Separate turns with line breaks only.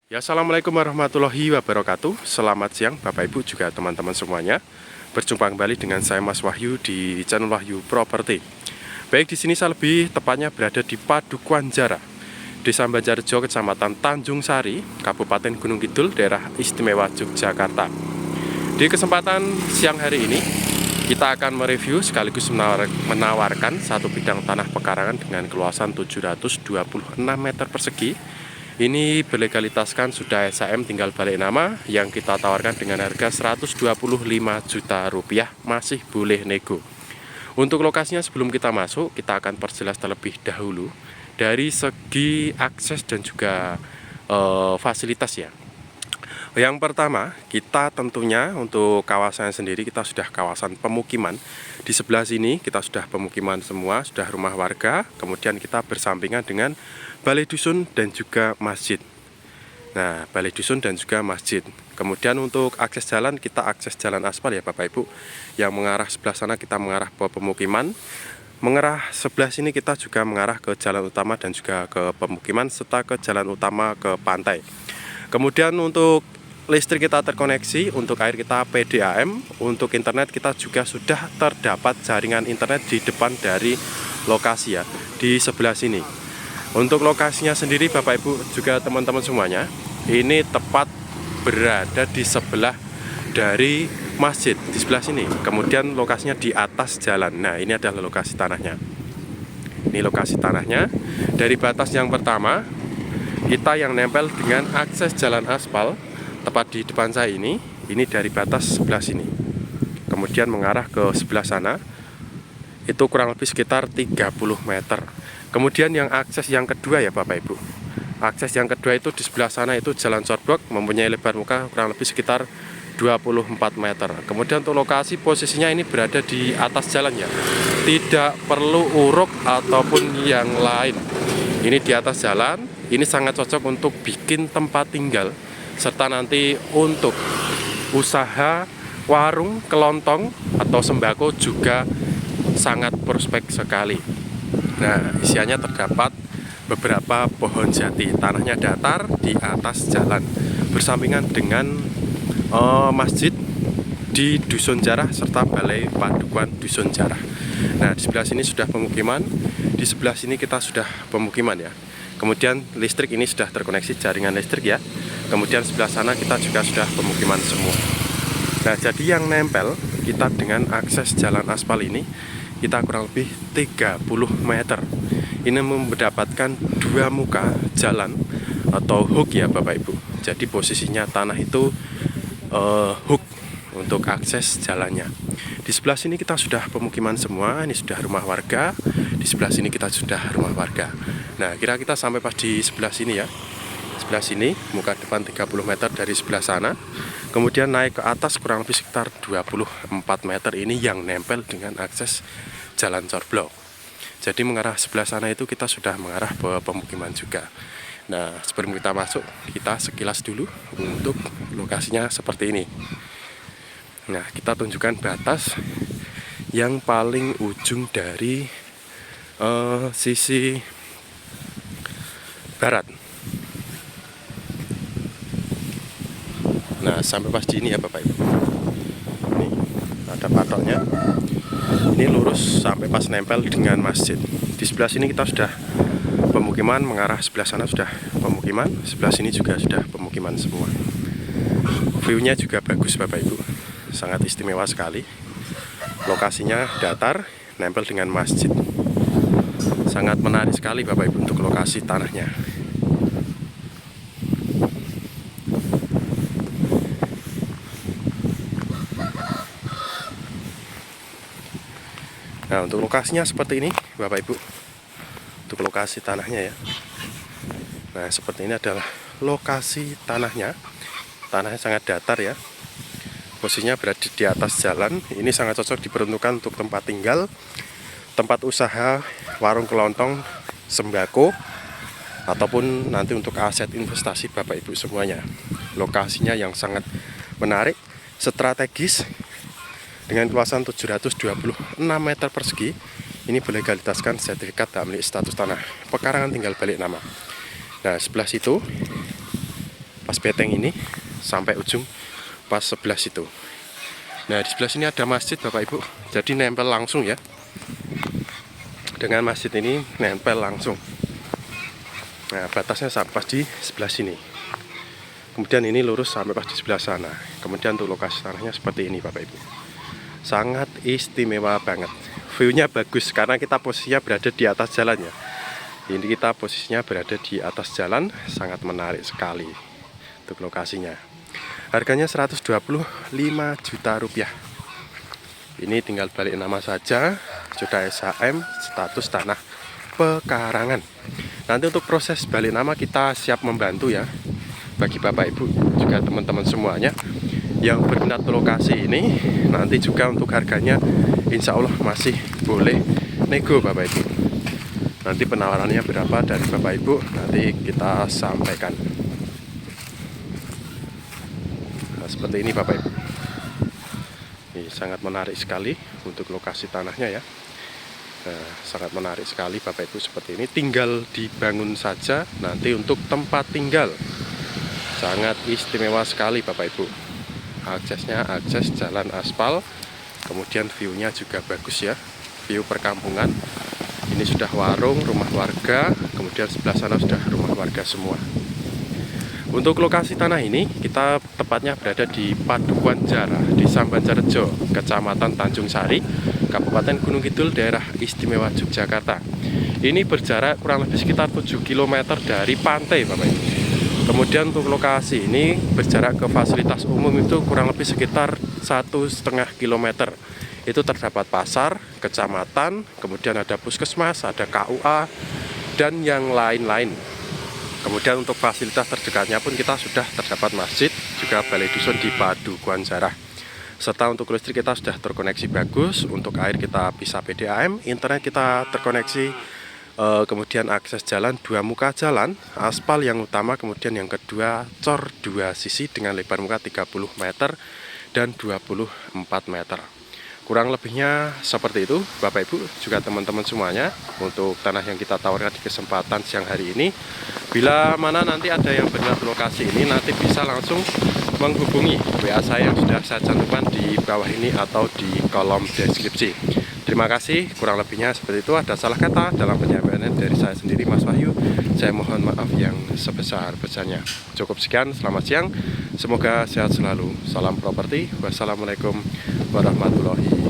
Ya, assalamualaikum warahmatullahi wabarakatuh. Selamat siang Bapak Ibu juga teman-teman semuanya. Berjumpa kembali dengan saya Mas Wahyu di channel Wahyu Properti. Baik, di sini saya lebih tepatnya berada di Padukuan Jara, Desa Banjarjo, Kecamatan Tanjung Sari, Kabupaten Gunung Kidul, Daerah Istimewa Yogyakarta. Di kesempatan siang hari ini, kita akan mereview sekaligus menawarkan satu bidang tanah pekarangan dengan keluasan 726 meter persegi. Ini berlegalitaskan sudah SHM tinggal balik nama, yang kita tawarkan dengan harga 125 juta rupiah, masih boleh nego. Untuk lokasinya sebelum kita masuk, kita akan perjelas terlebih dahulu dari segi akses dan juga fasilitas ya. Yang pertama, kita tentunya untuk kawasan sendiri kita sudah kawasan pemukiman. Di sebelah sini kita sudah pemukiman semua, sudah rumah warga. Kemudian kita bersampingan dengan balai dusun dan juga masjid. Nah, balai dusun dan juga masjid. Kemudian untuk akses jalan, kita akses jalan aspal ya Bapak Ibu. Yang mengarah sebelah sana kita mengarah ke pemukiman. Mengarah sebelah sini kita juga mengarah ke jalan utama dan juga ke pemukiman serta ke jalan utama ke pantai. Kemudian untuk listrik kita terkoneksi, untuk air kita PDAM, untuk internet kita juga sudah terdapat jaringan internet di depan dari lokasi ya, di sebelah sini. Untuk lokasinya sendiri Bapak Ibu juga teman-teman semuanya, ini tepat berada di sebelah dari masjid, di sebelah sini. Kemudian lokasinya di atas jalan. Nah, ini adalah lokasi tanahnya. Ini lokasi tanahnya. Dari batas yang pertama, kita yang nempel dengan akses jalan aspal tepat di depan saya ini dari batas sebelah sini. Kemudian mengarah ke sebelah sana, itu kurang lebih sekitar 30 meter. Kemudian yang akses yang kedua ya Bapak Ibu. Akses yang kedua itu di sebelah sana itu jalan shortblock, mempunyai lebar muka kurang lebih sekitar 24 meter. Kemudian untuk lokasi posisinya ini berada di atas jalan ya. Tidak perlu uruk ataupun yang lain. Ini di atas jalan, ini sangat cocok untuk bikin tempat tinggal serta nanti untuk usaha warung, kelontong atau sembako juga sangat prospek sekali. Nah, isiannya terdapat beberapa pohon jati. Tanahnya datar di atas jalan, bersampingan dengan masjid di Dusun Jarah serta balai padukuan Dusun Jarah. Nah, di sebelah sini sudah pemukiman, di sebelah sini kita sudah pemukiman ya. Kemudian listrik ini sudah terkoneksi jaringan listrik ya. Kemudian sebelah sana kita juga sudah pemukiman semua. Nah, jadi yang nempel kita dengan akses jalan aspal ini, kita kurang lebih 30 meter. Ini mendapatkan dua muka jalan atau hook ya Bapak Ibu. Jadi posisinya tanah itu hook untuk akses jalannya. Di sebelah sini kita sudah pemukiman semua, ini sudah rumah warga. Di sebelah sini kita sudah rumah warga. Nah, kira kita sampai pas di sebelah sini ya. Sebelah sini, muka depan 30 meter dari sebelah sana. Kemudian naik ke atas kurang lebih sekitar 24 meter, ini yang nempel dengan akses jalan shortblock. Jadi mengarah sebelah sana itu kita sudah mengarah ke pemukiman juga. Nah, sebelum kita masuk, kita sekilas dulu untuk lokasinya seperti ini. Nah, kita tunjukkan batas yang paling ujung dari sisi barat. Nah, sampai pas di ini ya Bapak Ibu. Nih, ada patoknya. Ini lurus sampai pas nempel dengan masjid. Di sebelah sini kita sudah pemukiman, mengarah sebelah sana sudah pemukiman, sebelah sini juga sudah pemukiman semua. View-nya juga bagus Bapak Ibu. Sangat istimewa sekali. Lokasinya datar, nempel dengan masjid. Sangat menarik sekali Bapak Ibu untuk lokasi tanahnya. Nah, untuk lokasinya seperti ini Bapak Ibu. Untuk lokasi tanahnya ya. Nah, seperti ini adalah lokasi tanahnya. Tanahnya sangat datar ya. Posisinya berada di atas jalan. Ini sangat cocok diperuntukkan untuk tempat tinggal, tempat usaha, warung kelontong, sembako, ataupun nanti untuk aset investasi Bapak Ibu semuanya. Lokasinya yang sangat menarik, strategis, dengan luasan 726 meter persegi. Ini berlegalitaskan sertifikat hak milik status tanah pekarangan tinggal balik nama. Nah, sebelah situ pas beteng ini sampai ujung pas sebelah situ. Nah, di sebelah sini ada masjid Bapak Ibu, jadi nempel langsung ya. Dengan masjid ini nempel langsung. Nah, batasnya sampai pas di sebelah sini. Kemudian ini lurus sampai pas di sebelah sana. Kemudian untuk lokasi tanahnya seperti ini Bapak Ibu. Sangat istimewa banget. View-nya bagus karena kita posisinya berada di atas jalan ya. Ini kita posisinya berada di atas jalan, sangat menarik sekali untuk lokasinya. Harganya 125 juta rupiah. Ini tinggal balik nama saja, sudah SHM, status tanah pekarangan. Nanti untuk proses balik nama kita siap membantu ya. Bagi Bapak Ibu juga teman-teman semuanya yang berminat lokasi ini, nanti juga untuk harganya insya Allah masih boleh nego Bapak Ibu. Nanti penawarannya berapa dari Bapak Ibu nanti kita sampaikan. Nah, seperti ini Bapak Ibu. Ini sangat menarik sekali untuk lokasi tanahnya ya. Nah, sangat menarik sekali Bapak Ibu seperti ini. Tinggal dibangun saja nanti untuk tempat tinggal. Sangat istimewa sekali Bapak Ibu. Aksesnya akses jalan aspal. Kemudian view-nya juga bagus ya. View perkampungan. Ini sudah warung, rumah warga, kemudian sebelah sana sudah rumah warga semua. Untuk lokasi tanah ini, kita tepatnya berada di Padukuan Jara, Desa Banjarjo, Kecamatan Tanjung Sari, Kabupaten Gunung Kidul, daerah istimewa Yogyakarta. Ini berjarak kurang lebih sekitar 7 km dari pantai, Bapak Ibu. Kemudian untuk lokasi ini berjarak ke fasilitas umum itu kurang lebih sekitar 1,5 km. Itu terdapat pasar, kecamatan, kemudian ada puskesmas, ada KUA, dan yang lain-lain. Kemudian untuk fasilitas terdekatnya pun kita sudah terdapat masjid, juga balai dusun di Padukuan Jara. Serta untuk listrik kita sudah terkoneksi bagus, untuk air kita bisa PDAM, internet kita terkoneksi, kemudian akses jalan 2 muka jalan, aspal yang utama, kemudian yang kedua cor 2 sisi dengan lebar muka 30 meter dan 24 meter. Kurang lebihnya seperti itu Bapak Ibu juga teman-teman semuanya untuk tanah yang kita tawarkan di kesempatan siang hari ini. Bila mana nanti ada yang berminat lokasi ini, nanti bisa langsung menghubungi WA saya yang sudah saya cantumkan di bawah ini atau di kolom deskripsi. Terima kasih, kurang lebihnya seperti itu. Ada salah kata dalam penyampaian dari saya sendiri Mas Wahyu, saya mohon maaf yang sebesar-besarnya. Cukup sekian, selamat siang, semoga sehat selalu. Salam properti, wassalamualaikum warahmatullahi wabarakatuh.